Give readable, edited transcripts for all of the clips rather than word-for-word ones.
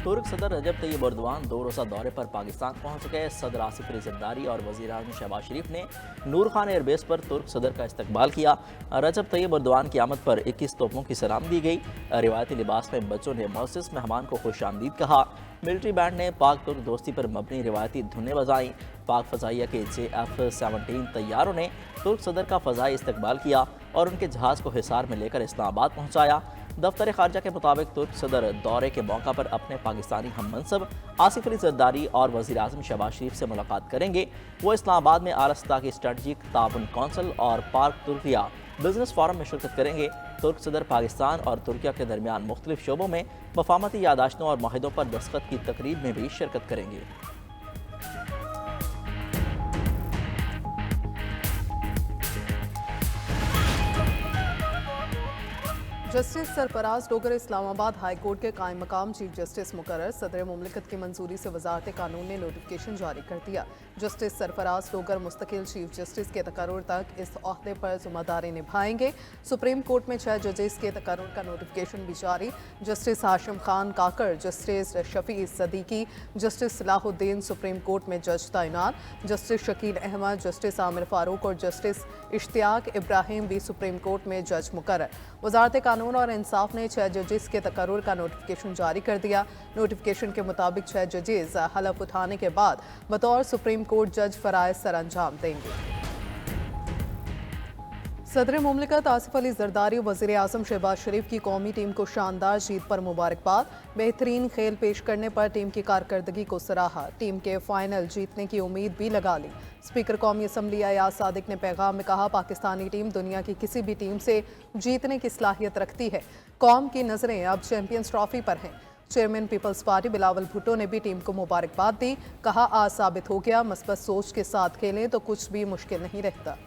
तुर्क सदर रजब Tayyip Erdogan 2 रोज़ा दौरे पर पाकिस्तान पहुंच गए। सदर आसिफ अली ज़रदारी और वज़ीर आज़म शहबाज शरीफ ने नूर खान एयरबेस पर तुर्क सदर का इस्तकबाल किया। रजब तैयब एर्दोआन की आमद पर 21 तोपों की सलामी दी गई। रिवायती लिबास में बच्चों ने मोअज़्ज़ज़ मेहमान को खुश आमदीद कहा। मिलिट्री बैंड ने पाक तुर्क दोस्ती पर मबनी रिवायती धुनें बजाईं। पाक फ़ज़ाइया के JF-17 तैयारों ने तुर्क सदर का फ़ज़ाई इस्तकबाल किया और उनके जहाज़ को हिसार में लेकर इस्लामाबाद पहुँचाया। दफ्तर खारजा के मुताबिक तुर्क सदर दौरे के मौका पर अपने पाकिस्तानी हम मनसब आसिफ अली ज़रदारी और वज़ीर आज़म शहबाज शरीफ से मुलाकात करेंगे। वो इस्लामाबाद में आला सतह की स्ट्रेटजिक ताउन कौंसिल और पार्क तुर्किया बिजनेस फोरम में शिरकत करेंगे। तुर्क सदर पाकिस्तान और तुर्किया के दरमियान मुख्तलिफ शोबों में मफाहमती यादाश्तों और माहिदों पर दस्तखत की तकरीब में भी शिरकत करेंगे। Justice Sarfaraz Dogar Islamabad high court के कायम मकाम चीफ जस्टिस मुकर्रर। सदर मुमलिकत की मंजूरी से वजारत कानून ने नोटिफिकेशन जारी कर दिया। जस्टिस सरफराज डोगर मुस्तकिल चीफ जस्टिस के तकर्रुर तक इस ओहदे पर जिम्मेदारी निभाएंगे। सुप्रीम कोर्ट में 6 जजेस के तकर्रुर का नोटिफिकेशन भी जारी। Justice Hashim Khan Kakar, justice Shafi Siddiqui, justice Salahuddin supreme court में जज तैनात। जस्टिस शकील अहमद, जस्टिस आमिर फारूक और जस्टिस इश्तियाक इब्राहिम भी सुप्रीम कोर्ट में जज मुकर्रर। वजारत कानून और इंसाफ ने 6 जजेस के तकर्रुर का नोटिफिकेशन जारी कर दिया। नोटिफिकेशन के मुताबिक 6 जजेस हलफ उठाने के बाद बतौर सुप्रीम कोर्ट जज फराइज सर अंजाम देंगे। सदर मुमलिकत आसिफ अली ज़रदारी वज़ीर आज़म शहबाज शरीफ की कौमी टीम को शानदार जीत पर मुबारकबाद। बेहतरीन खेल पेश करने पर टीम की कारकर्दगी को सराहा। टीम के फाइनल जीतने की उम्मीद भी लगा ली। स्पीकर कौमी असम्बली अयाज सादिक ने पैगाम में कहा, पाकिस्तानी टीम दुनिया की किसी भी टीम से जीतने की सलाहियत रखती है। कौम की नज़रें अब चैंपियंस ट्रॉफी पर हैं। Chairman Peoples Party Bilawal Bhutto ने भी टीम को मुबारकबाद दी। कहा, आज साबित हो गया मस्बत सोच के साथ खेलें तो कुछ भी मुश्किल नहीं रहता।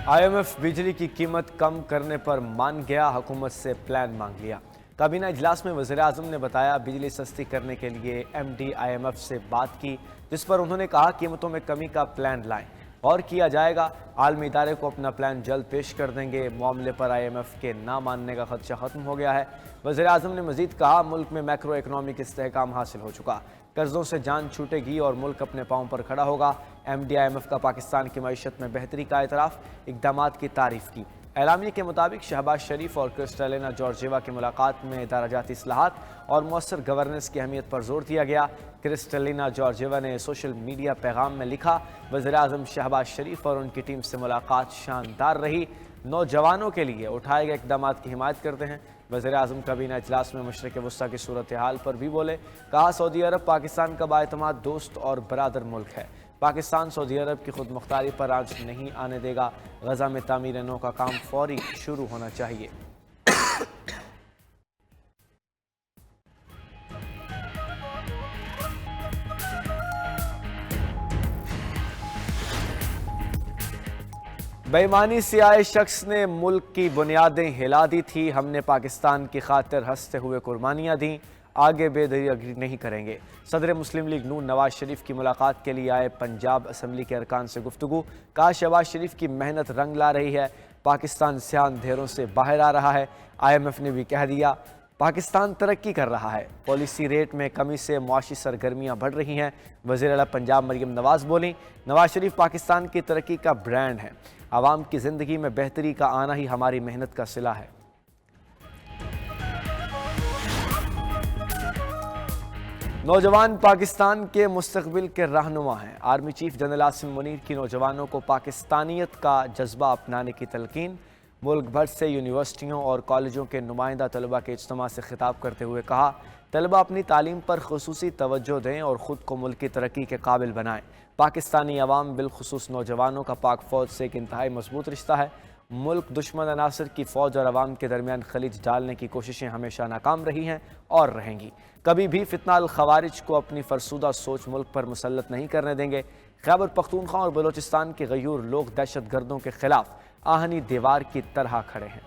IMF बिजली की कीमत कम करने पर मान गया, हुकूमत से प्लान मांग लिया। काबीना इजलास में वज़ीर आज़म ने बताया बिजली सस्ती करने के लिए MD IMF से बात की, जिस पर उन्होंने कहा कीमतों में कमी का प्लान लाएं और किया जाएगा। आलमी इदारे को अपना प्लान जल्द पेश कर देंगे। मामले पर IMF के ना मानने का खदशा ख़त्म हो गया है। वज़ीर आज़म ने मज़ीद कहा, मुल्क में मैक्रो इकनॉमिक इस्तेहकाम हासिल हो चुका, कर्जों से जान छूटेगी और मुल्क अपने पाँव पर खड़ा होगा। MD IMF का पाकिस्तान की मईशत में बेहतरी का एतराफ़, इक़दामात की तारीफ़ की। एलामिया के मुताबिक शहबाज शरीफ और क्रिस्टलिना जॉर्जिएवा की मुलाकात में दराजाती इस्लाहात और मौसर गवर्नेंस की अहमियत पर जोर दिया गया। क्रिस्टलिना जॉर्जिएवा ने सोशल मीडिया पैगाम में लिखा, वज़ीर आज़म शहबाज शरीफ और उनकी टीम से मुलाकात शानदार रही, नौजवानों के लिए उठाए गए इक़दामात की हिमायत करते हैं। वज़ीर आज़म काबीना इजलास में मशरिक़ वस्ता की सूरत हाल पर भी बोले। कहा, सऊदी अरब पाकिस्तान का बाएतमाद दोस्त और बरादर मुल्क है। पाकिस्तान सऊदी अरब की खुद मुख्तारी पर आंच नहीं आने देगा। गजा में तामीर नौ का काम फौरी शुरू होना चाहिए। बेईमानी से आए शख्स ने मुल्क की बुनियादें हिला दी थी। हमने पाकिस्तान की खातिर हंसते हुए कुर्बानियाँ दी, आगे बेदखली नहीं करेंगे। सदर मुस्लिम लीग नून नवाज शरीफ की मुलाकात के लिए आए पंजाब असम्बली के अरकान से गुफ्तगू। कहा, शहबाज शरीफ की मेहनत रंग ला रही है, पाकिस्तान सियाह अंधेरों से बाहर आ रहा है। IMF ने भी कह दिया, पाकिस्तान तरक्की कर रहा है। पॉलिसी रेट में कमी से मुआशी सरगर्मियाँ बढ़ रही हैं। वज़ीर आला पंजाब मरियम नवाज बोली, नवाज शरीफ पाकिस्तान की तरक्की का ब्रांड है। आवाम की ज़िंदगी में बेहतरी का आना ही हमारी मेहनत का सिला है। नौजवान पाकिस्तान के मुस्तकबिल के रहनुमा हैं। Army chief general Asim Munir की नौजवानों को पाकिस्तानियत का जज्बा अपनाने की तलकीन। मुल्क भर से यूनिवर्सिटियों और कॉलेजों के नुमाइंदा तलबा के इज्तिमा से खिताब करते हुए कहा, तलबा अपनी तालीम पर खुसूसी तवज्जो दें और ख़ुद को मुल्क की तरक्की के काबिल बनाएं। पाकिस्तानी अवाम बिलखुसूस नौजवानों का पाक फ़ौज से एक इंतहाई मजबूत रिश्ता है। मुल्क दुश्मन अनासर की फ़ौज और अवाम के दरमियान खलीज डालने की कोशिशें हमेशा नाकाम रही हैं और रहेंगी। कभी भी फितना अल खवारिज को अपनी फरसूदा सोच मुल्क पर मुसल्लत नहीं करने देंगे। खैबर पख्तूनख्वा और बलोचिस्तान के गयूर लोग दहशत गर्दों के खिलाफ आहनी दीवार की तरह खड़े हैं।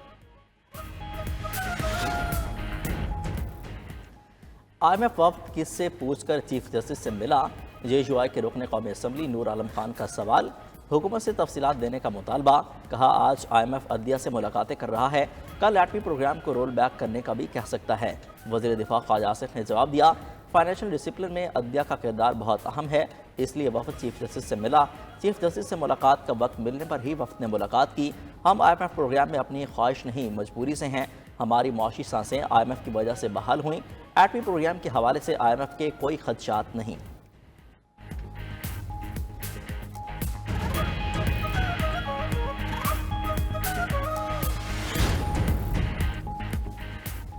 IMF वफ्द किससे पूछकर चीफ जस्टिस से मिला, JUI के रुकन कौमी असम्बली नूर आलम खान का सवाल। हुकूमत से तफसीलात देने का मुतालबा। कहा आज IMF अदलिया से मुलाकातें कर रहा है, कल एटमी प्रोग्राम को रोल बैक करने का भी कह सकता है। वज़ीर दिफा ख्वाजा आसिफ ने जवाब दिया, फाइनेंशियल डिसिप्लिन में अदलिया का किरदार बहुत अहम है, इसलिए वफद चीफ जस्टिस से मिला। चीफ जस्टिस से मुलाकात का वक्त मिलने पर ही वफद ने मुलाकात की। हम IMF प्रोग्राम में अपनी ख्वाहिश नहीं मजबूरी से हैं। हमारी मुआशी सांसें IMF की वजह से बहाल हुई। एटमी प्रोग्राम के हवाले से IMF के कोई खदशात नहीं।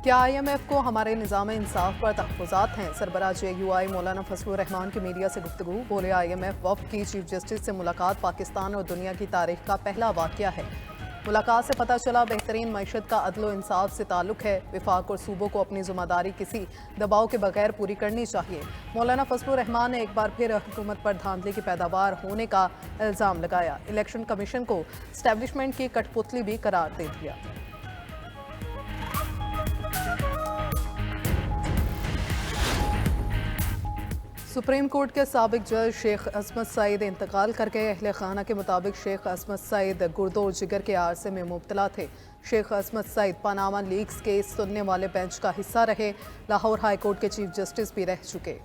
क्या IMF को हमारे निज़ाम इंसाफ पर तहफ़्फ़ुज़ात हैं? सरबराह JUI मौलाना फजलुर रहमान की मीडिया से गुफ्तगू। बोले IMF वफ़द की चीफ जस्टिस से मुलाकात पाकिस्तान और दुनिया की तारीख का पहला वाक़या है। मुलाकात से पता चला बेहतरीन मईशत का अदल व इंसाफ से ताल्लुक़ है। विफाक और सूबों को अपनी ज़िम्मेदारी किसी दबाव के बगैर पूरी करनी चाहिए। मौलाना फजलुर रहमान ने एक बार फिर हुकूमत पर धांधली की पैदावार होने का इल्ज़ाम लगाया। इलेक्शन कमीशन को एस्टैब्लिशमेंट की कठपुतली भी करार दे दिया। सुप्रीम कोर्ट के साबिक जज शेख असमत सईद इंतकाल कर गए। अहले खाना के मुताबिक शेख असमत सईद गुर्दों और जिगर के आरसे में मुब्तला थे। शेख असमत सईद पनामा लीक्स केस सुनने वाले बेंच का हिस्सा रहे। लाहौर हाई कोर्ट के चीफ जस्टिस भी रह चुके।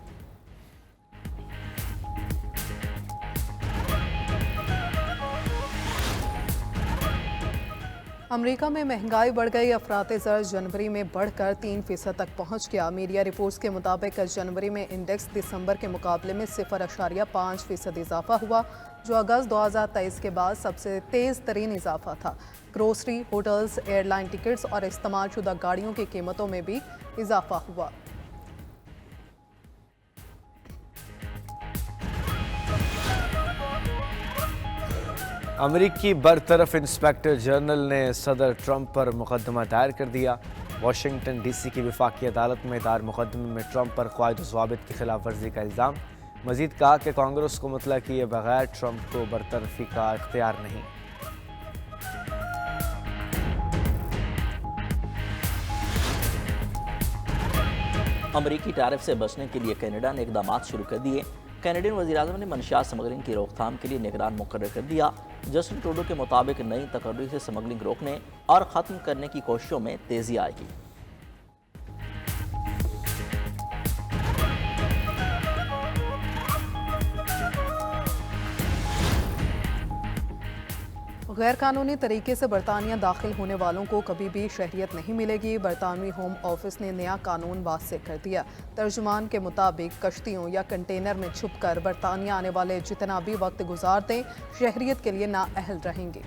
अमेरिका में महंगाई बढ़ गई। अफराते ज़र जनवरी में बढ़कर 3% तक पहुंच गया। मीडिया रिपोर्ट्स के मुताबिक जनवरी में इंडेक्स दिसंबर के मुकाबले में 0.5% इजाफा हुआ, जो अगस्त 2023 के बाद सबसे तेज़ तरीन इजाफा था। ग्रोसरी, होटल्स, एयरलाइन टिकट्स और इस्तेमाल शुदा गाड़ियों की कीमतों में भी इजाफा हुआ। अमेरिकी बरतरफ इंस्पेक्टर जनरल ने सदर ट्रंप पर मुकदमा दायर कर दिया। वाशिंगटन DC की वफाकी अदालत में दायर मुकदमे में ट्रंप पर क़वायद व ज़वाबित की खिलाफ वर्जी का इल्ज़ाम। मजीद कहा कि कांग्रेस को मुतला किए बगैर ट्रंप को बरतरफी का इख्तियार नहीं। अमरीकी टैरिफ से बचने के लिए कनाडा ने इकदाम शुरू कर दिए। कैनेडियन वज़ीर-ए-आज़म ने मनशियात स्मगलिंग की रोकथाम के लिए निगरान मुकर्रर कर दिया। जस्टिन ट्रूडो के मुताबिक नई तकर्री से स्मगलिंग रोकने और ख़त्म करने की कोशिशों में तेज़ी आएगी। गैर कानूनी तरीके से बरतानिया दाखिल होने वालों को कभी भी शहरियत नहीं मिलेगी। बरतानवी होम ऑफिस ने नया कानून वाज़ेह कर दिया। तर्जुमान के मुताबिक कश्तियों या कंटेनर में छुपकर बरतानिया आने वाले जितना भी वक्त गुजारते शहरियत के लिए नाअहल रहेंगे।